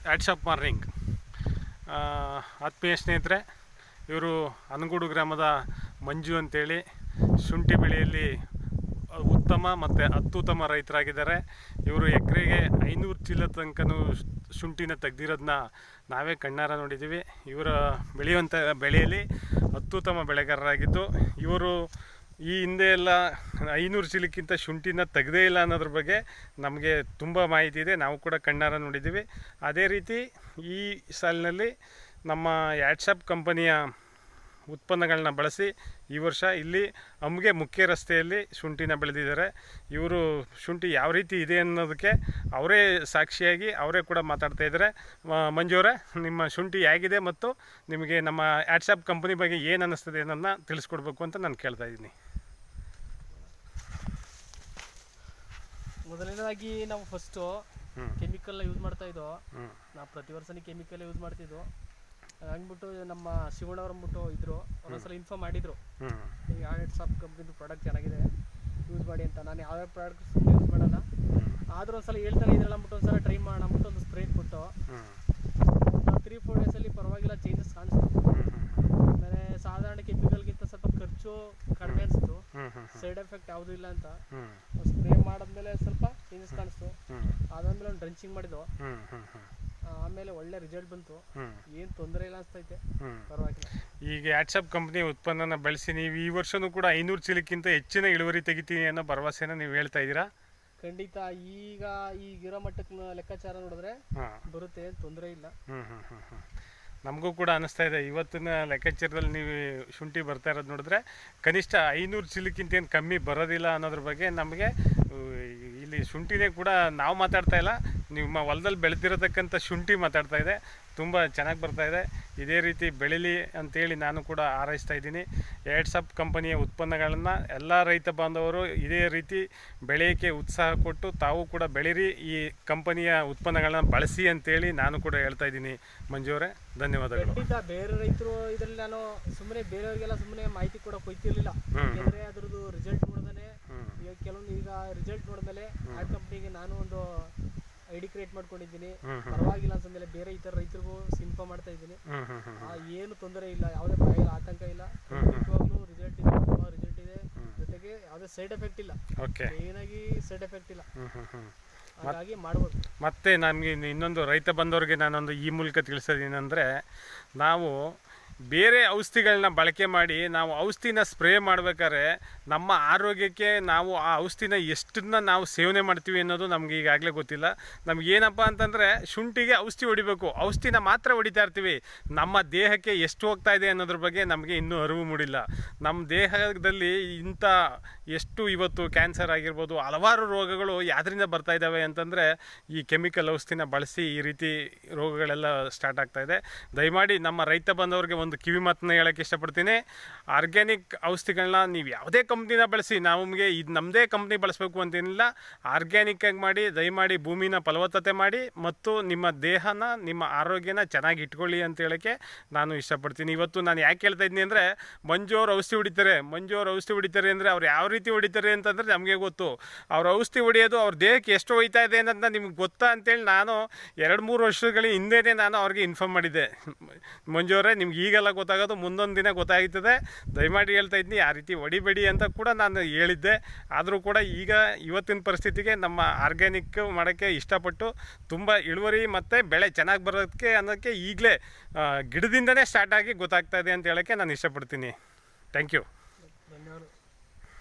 WhatsApp morning ಆತ್ಮೀಯ ಸ್ನೇಹಿತರೆ, ಇವರು ಅನಗೂಡು ಗ್ರಾಮದ ಮಂಜು ಅಂತೇಳಿ ಶುಂಠಿ ಬೆಳೆಯಲ್ಲಿ ಉತ್ತಮ ಮತ್ತು ಅತ್ಯುತ್ತಮ ರೈತರಾಗಿದ್ದಾರೆ. ಇವರು ಎಕರೆಗೆ 500 ಚೀಲ ತನಕನೂ ಶುಂಠಿನ ತೆಗ್ದಿರೋದನ್ನ ನಾವೇ ಕಣ್ಣಾರ ನೋಡಿದ್ದೀವಿ. ಇವರ ಬೆಳೆಯುವಂಥ ಬೆಳೆಯಲ್ಲಿ ಅತ್ಯುತ್ತಮ ಬೆಳೆಗಾರರಾಗಿದ್ದು, ಇವರು ಈ ಹಿಂದೆ ಎಲ್ಲ 500 ಚೀಲಕ್ಕಿಂತ ಶುಂಠಿನ ತೆಗೆದೇ ಇಲ್ಲ ಅನ್ನೋದ್ರ ಬಗ್ಗೆ ನಮಗೆ ತುಂಬ ಮಾಹಿತಿ ಇದೆ. ನಾವು ಕೂಡ ಕಣ್ಣಾರ ನೋಡಿದ್ದೀವಿ. ಅದೇ ರೀತಿ ಈ ಸಾಲಿನಲ್ಲಿ ನಮ್ಮ ವಾಟ್ಸಪ್ ಕಂಪನಿಯ ಉತ್ಪನ್ನಗಳನ್ನ ಬಳಸಿ ಈ ವರ್ಷ ಇಲ್ಲಿ ಅಮ್ಗೆ ಮುಖ್ಯ ರಸ್ತೆಯಲ್ಲಿ ಶುಂಠಿನ ಬೆಳೆದಿದ್ದಾರೆ. ಇವರು ಶುಂಠಿ ಯಾವ ರೀತಿ ಇದೆ ಅನ್ನೋದಕ್ಕೆ ಅವರೇ ಸಾಕ್ಷಿಯಾಗಿ ಅವರೇ ಕೂಡ ಮಾತಾಡ್ತಾ ಇದ್ದಾರೆ. ಮಂಜುವರೇ, ನಿಮ್ಮ ಶುಂಠಿ ಹೇಗಿದೆ ಮತ್ತು ನಿಮಗೆ ನಮ್ಮ ವಾಟ್ಸಪ್ ಕಂಪನಿ ಬಗ್ಗೆ ಏನು ಅನ್ನಿಸ್ತದೆ ಅನ್ನೋದನ್ನ ತಿಳಿಸ್ಕೊಡ್ಬೇಕು ಅಂತ ನಾನು ಕೇಳ್ತಾ ಇದ್ದೀನಿ. ಮೊದಲನೇದಾಗಿ ನಾವು ಫಸ್ಟು ಕೆಮಿಕಲ್ನ ಯೂಸ್ ಮಾಡ್ತಾ ಇದ್ದೋ. ನಾವು ಪ್ರತಿ ವರ್ಷನೇ ಕೆಮಿಕಲ್ ಯೂಸ್ ಮಾಡ್ತಿದ್ದೋ. ಹಂಗ್ಬಿಟ್ಟು ನಮ್ಮ ಶಿವಣ್ಣವ್ರು ಅಂದ್ಬಿಟ್ಟು ಇದ್ರು, ಒಂದೊಂದ್ಸಲ ಇನ್ಫಾರ್ಮ್ ಮಾಡಿದ್ರು, ಈಗ ವಾಟ್ಸಪ್ ಕಂಪ್ನಿದು ಪ್ರಾಡಕ್ಟ್ ಚೆನ್ನಾಗಿದೆ ಯೂಸ್ ಮಾಡಿ ಅಂತ. ನಾನು ಯಾವ್ಯಾವ ಪ್ರಾಡಕ್ಟ್ಸ್ ಯೂಸ್ ಮಾಡಲ್ಲ, ಆದರೂ ಒಂದ್ಸಲ ಹೇಳ್ತಾನೆ ಇದ್ರಲ್ಲ ಅಂದ್ಬಿಟ್ಟು ಒಂದ್ಸಲ ಟ್ರೈ ಮಾಡೋಣ ಅಂದ್ಬಿಟ್ಟು ಒಂದು ಸ್ಪ್ರೇ ಕೊಟ್ಟು 3-4 ಡೇಸಲ್ಲಿ ಪರವಾಗಿಲ್ಲ ಚೇಂಜಸ್ ಕಾಣಿಸ್ತು. ಆಮೇಲೆ ಸಾಧಾರಣ ಕೆಮಿಕಲ್ಗಿಂತ ಸ್ವಲ್ಪ ಖರ್ಚು ಕಡಿಮೆ ಅನಿಸ್ತು, ಸೈಡ್ ಎಫೆಕ್ಟ್ ಯಾವುದೂ ಇಲ್ಲ ಅಂತ. ಸ್ಪ್ರೇ ಮಾಡಿದ್ಮೇಲೆ ಸ್ವಲ್ಪ ಚೇಂಜಸ್ ಕಾಣಿಸ್ತು. ಅದಾದ್ಮೇಲೆ ಒಂದು ಡ್ರೆಂಚಿಂಗ್ ಮಾಡಿದ್ವು, ಆಮೇಲೆ ಒಳ್ಳೆ ರಿಸಲ್ಟ್ ಬಂತು. ಏನು ತೊಂದರೆ ಇಲ್ಲ ಅನಿಸ್ತೈತೆ, ಪರವಾಗಿಲ್ಲ. ಈಗ ವಾಟ್ಸಪ್ ಕಂಪ್ನಿ ಉತ್ಪನ್ನನ ಬಳಸಿ ನೀವು ಈ ವರ್ಷನೂ ಕೂಡ 500 ಚೀಲಕ್ಕಿಂತ ಹೆಚ್ಚಿನ ಇಳುವರಿ ತೆಗಿತೀನಿ ಅನ್ನೋ ಭರವಸೆನ ನೀವು ಹೇಳ್ತಾ ಇದ್ದೀರಾ? ಖಂಡಿತ. ಈಗಿರೋ ಮಟ್ಟಕ್ಕೆ ಲೆಕ್ಕಾಚಾರ ನೋಡಿದ್ರೆ ಬರುತ್ತೆ, ತೊಂದರೆ ಇಲ್ಲ. ನಮಗೂ ಕೂಡ ಅನ್ನಿಸ್ತಾ ಇದೆ. ಇವತ್ತಿನ ಲೆಕ್ಕಾಚಾರದಲ್ಲಿ ನೀವು ಶುಂಠಿ ಬರ್ತಾ ಇರೋದು ನೋಡಿದ್ರೆ ಕನಿಷ್ಠ 500 ಚೀಲಕ್ಕಿಂತ ಏನು ಕಮ್ಮಿ ಬರೋದಿಲ್ಲ ಅನ್ನೋದ್ರ ಬಗ್ಗೆ ನಮಗೆ ಇಲ್ಲಿ ಶುಂಠಿನೇ ಕೂಡ ನಾವು ಮಾತಾಡ್ತಾ ಇಲ್ಲ, ನಿಮ್ಮ ಹೊಲದಲ್ಲಿ ಬೆಳೆದಿರತಕ್ಕಂಥ ಶುಂಠಿ ಮಾತಾಡ್ತಾ ಇದೆ. ತುಂಬ ಚೆನ್ನಾಗಿ ಬರ್ತಾಯಿದೆ. ಇದೇ ರೀತಿ ಬೆಳೀಲಿ ಅಂತೇಳಿ ನಾನು ಕೂಡ ಹಾರೈಸ್ತಾ ಇದ್ದೀನಿ. ವಾಟ್ಸಪ್ ಕಂಪನಿಯ ಉತ್ಪನ್ನಗಳನ್ನು ಎಲ್ಲ ರೈತ ಬಾಂಧವರು ಇದೇ ರೀತಿ ಬೆಳೆಯೋಕ್ಕೆ ಉತ್ಸಾಹ ಕೊಟ್ಟು ತಾವು ಕೂಡ ಬೆಳೀರಿ, ಈ ಕಂಪನಿಯ ಉತ್ಪನ್ನಗಳನ್ನ ಬಳಸಿ ಅಂತೇಳಿ ನಾನು ಕೂಡ ಹೇಳ್ತಾ ಇದ್ದೀನಿ. ಮಂಜುವರೇ, ಧನ್ಯವಾದಗಳು. ಖಂಡಿತ. ಬೇರೆ ರೈತರು ಇದರಲ್ಲಿ ನಾನು ಸುಮ್ಮನೆ ಬೇರೆಯವರಿಗೆಲ್ಲ ಸುಮ್ಮನೆ ಮಾಹಿತಿ ಕೂಡ ಕೊಯ್ತಿರ್ಲಿಲ್ಲ, ಯಾಕೆಂದರೆ ಅದರದ್ದು ರಿಸಲ್ಟ್ ನೋಡಿದ್ರೆ ಈಗ ಕೆಲವೊಂದು ಈಗ ರಿಸಲ್ಟ್ ನೋಡಿದ್ಮೇಲೆ ಆ ಕಂಪ್ನಿಗೆ ನಾನು ಒಂದು ಐಡಿ ಕ್ರಿಯೇಟ್ ಮಾಡ್ಕೊಂಡಿದ್ದೀನಿ. ಪರವಾಗಿಲ್ಲ ಅಂತಂದ್ಮೇಲೆ ಬೇರೆ ಇತರ ರೈತರಿಗೂ ಇನ್ಫಾರ್ಮ್ ಮಾಡ್ತಾ ಇದ್ದೀನಿ. ಏನು ತೊಂದರೆ ಇಲ್ಲ, ಯಾವುದೇ ಭಯ ಆತಂಕ ಇಲ್ಲ. ನಿಜವಾಗ್ಲೂ ರಿಸಲ್ಟ್ ಇದೆ, ತುಂಬ ರಿಸಲ್ಟ್ ಇದೆ. ಜೊತೆಗೆ ಯಾವುದೇ ಸೈಡ್ ಎಫೆಕ್ಟ್ ಇಲ್ಲ, ಏನಾಗಿ ಸೈಡ್ ಎಫೆಕ್ಟ್ ಇಲ್ಲ. ಹಾಗಾಗಿ ಮಾಡ್ಬೋದು. ಮತ್ತೆ ನಮಗೆ ಇನ್ನೊಂದು ರೈತ ಬಂದವರಿಗೆ ನಾನೊಂದು ಈ ಮೂಲಕ ತಿಳಿಸೋದೇನೆಂದರೆ, ನಾವು ಬೇರೆ ಔಷಧಿಗಳನ್ನ ಬಳಕೆ ಮಾಡಿ ನಾವು ಔಷಧಿನ ಸ್ಪ್ರೇ ಮಾಡಬೇಕಾದ್ರೆ ನಮ್ಮ ಆರೋಗ್ಯಕ್ಕೆ ನಾವು ಆ ಔಷಧಿನ ಎಷ್ಟನ್ನ ನಾವು ಸೇವನೆ ಮಾಡ್ತೀವಿ ಅನ್ನೋದು ನಮ್ಗೆ ಈಗಾಗಲೇ ಗೊತ್ತಿಲ್ಲ. ನಮಗೇನಪ್ಪ ಅಂತಂದರೆ ಶುಂಠಿಗೆ ಔಷಧಿ ಹೊಡಿಬೇಕು, ಔಷಧಿನ ಮಾತ್ರ ಹೊಡಿತಾ ಇರ್ತೀವಿ. ನಮ್ಮ ದೇಹಕ್ಕೆ ಎಷ್ಟು ಹೋಗ್ತಾ ಇದೆ ಅನ್ನೋದ್ರ ಬಗ್ಗೆ ನಮಗೆ ಇನ್ನೂ ಅರಿವು ಮೂಡಿಲ್ಲ. ನಮ್ಮ ದೇಹದಲ್ಲಿ ಇಂಥ ಎಷ್ಟು ಇವತ್ತು ಕ್ಯಾನ್ಸರ್ ಆಗಿರ್ಬೋದು, ಹಲವಾರು ರೋಗಗಳು ಯಾವ್ದರಿಂದ ಬರ್ತಾ ಇದ್ದಾವೆ ಅಂತಂದರೆ ಈ ಕೆಮಿಕಲ್ ಔಷಧಿನ ಬಳಸಿ ಈ ರೀತಿ ರೋಗಗಳೆಲ್ಲ ಸ್ಟಾರ್ಟ್ ಆಗ್ತಾಯಿದೆ. ದಯಮಾಡಿ ನಮ್ಮ ರೈತ ಬಂದವರಿಗೆ ಒಂದು ಕಿವಿ ಮಾತನ್ನ ಹೇಳೋಕ್ಕೆ ಇಷ್ಟಪಡ್ತೀನಿ. ಆರ್ಗ್ಯಾನಿಕ್ ಔಷಧಿಗಳನ್ನ ನೀವು ಯಾವುದೇ ಕಂಪ್ನಿನ ಬಳಸಿ, ನಮಗೆ ಇದು ನಮ್ಮದೇ ಕಂಪ್ನಿ ಬಳಸಬೇಕು ಅಂತೇನಿಲ್ಲ. ಆರ್ಗ್ಯಾನಿಕ್ಕಾಗಿ ಮಾಡಿ, ದಯಮಾಡಿ ಭೂಮಿನ ಫಲವತ್ತತೆ ಮಾಡಿ ಮತ್ತು ನಿಮ್ಮ ದೇಹನ, ನಿಮ್ಮ ಆರೋಗ್ಯನ ಚೆನ್ನಾಗಿ ಇಟ್ಕೊಳ್ಳಿ ಅಂತ ಹೇಳೋಕ್ಕೆ ನಾನು ಇಷ್ಟಪಡ್ತೀನಿ. ಇವತ್ತು ನಾನು ಯಾಕೆ ಹೇಳ್ತಾ ಇದ್ದೀನಿ ಅಂದರೆ, ಮಂಜು ಅವ್ರು ಔಷಧಿ ಹೊಡಿತಾರೆ ಅಂದರೆ ಅವ್ರು ಯಾವ ರೀತಿ ಹೊಡಿತಾರೆ ಅಂತಂದರೆ ನಮಗೆ ಗೊತ್ತು. ಅವ್ರ ಔಷಧಿ ಹೊಡೆಯೋದು ಅವ್ರ ದೇಹಕ್ಕೆ ಎಷ್ಟು ಹೋಯ್ತಾ ಇದೆ ಅನ್ನೋದನ್ನ ನಿಮ್ಗೆ ಗೊತ್ತಾ ಅಂತೇಳಿ ನಾನು 2-3 ವರ್ಷಗಳ ಹಿಂದೆಯೇ ನಾನು ಅವ್ರಿಗೆ ಇನ್ಫಾರ್ಮ್ ಮಾಡಿದ್ದೆ. ಮಂಜು ಅವರೇ, ನಿಮ್ಗೆ ಈಗೆಲ್ಲ ಗೊತ್ತಾಗೋದು ಮುಂದೊಂದು ದಿನ ಗೊತ್ತಾಗ್ತದೆ, ದಯಮಾಡಿ ಹೇಳ್ತಾ ಇದ್ದೀನಿ, ಆ ರೀತಿ ಹೊಡಿಬೇಡಿ ಅಂತ ಕೂಡ ನಾನು ಹೇಳಿದ್ದೆ. ಆದರೂ ಕೂಡ ಇವತ್ತಿನ ಪರಿಸ್ಥಿತಿಗೆ ನಮ್ಮ ಆರ್ಗ್ಯಾನಿಕ್ ಮಾಡೋಕ್ಕೆ ಇಷ್ಟಪಟ್ಟು ತುಂಬ ಇಳುವರಿ ಮತ್ತು ಬೆಳೆ ಚೆನ್ನಾಗಿ ಬರೋದಕ್ಕೆ ಅನ್ನೋಕ್ಕೆ ಈಗಲೇ ಗಿಡದಿಂದನೇ ಸ್ಟಾರ್ಟ್ ಆಗಿ ಗೊತ್ತಾಗ್ತಾ ಇದೆ ಅಂತ ಹೇಳೋಕ್ಕೆ ನಾನು ಇಷ್ಟಪಡ್ತೀನಿ. Thank you. ಧನ್ಯವಾದ.